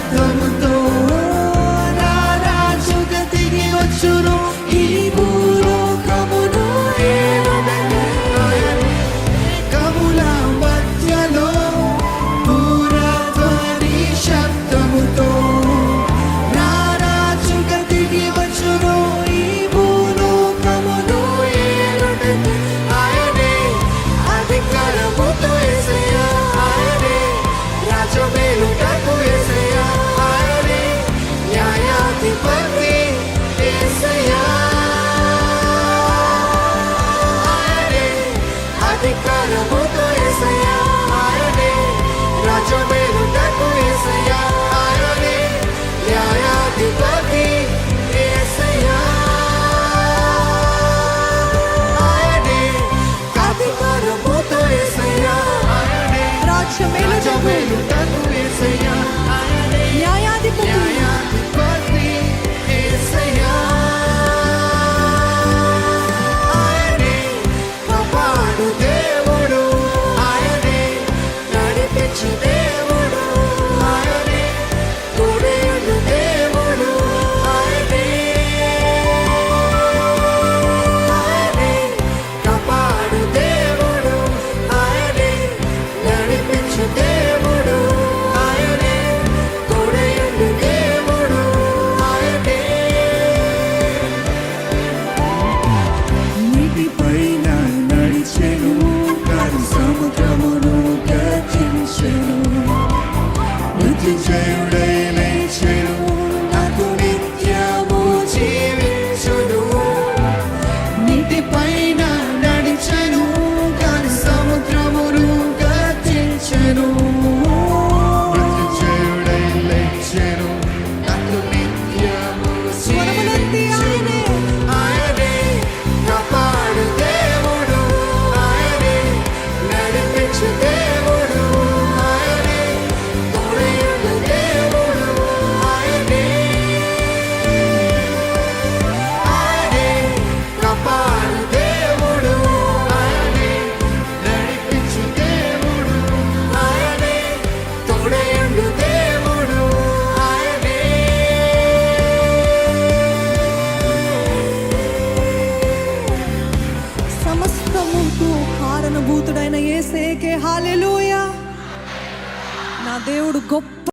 శబ్దముతో నా రాజుగా దిగి వచ్చును. ఈ భూలోకమును ఏలుటకు కముల మధ్యలో పూరధ్వని శబ్దముతో నా రాజుగా దిగి వచ్చును. ఈ భూలోకమును ఏలుటకు ఆయనే అధికారముతో యేసయ్యా, ఆయనే రాజమేలుటకు యేసయ్యా, ఆయనే న్యాయాధిపతి యేసయ్యా, ఆయనే అధికారముతో యేసయ్యా, ఆయనే రాజమేలుటకు యేసయ్యా, ఆయనే న్యాయాధిపతి యేసయ్యా, ఆయనే అధికారముతో యేసయ్యా, ఆయనే రాజమేలుటకు యేసయ్యా, ఆయనే న్యాయాధిపతి యేసయ్యా, ఆయనే కాపాడు దేవుడు, ఆయనే నడిపించు దేవుడు, ఆయనే తోడేడు దేవుడు, ఆయనే కాపాడు దేవుడు, ఆయనే నడిపించు దేవుడు, ఆయనే తోడేడు దేవుడు, ఆయనే నీటిపైన నడిచెను, కాని సముద్రమును గర్జించెను. మృత్యుంజయుడై లేచెను, నాకు నిత్యము జీవించును. నీటిపైన నడిచెను, కాని సముద్రమును గర్జించెను. మృత్యుంజయుడై లేచెను, నాకు నిత్యము జీవించును. ఆయనే కాపాడు దేవుడు, ఆయనే నడిపించు దేవుడు, ఆయనే తోడేడు దేవుడు, ఆయనే కాపాడు దేవుడు, ఆయనే నడిపించు దేవుడు, ఆయనే తోడేడు దేవుడు, ఆయనే సమస్తముకు కారణభూతుడైన యేసేకే హల్లెలూయా. నా దేవుడు గొప్ప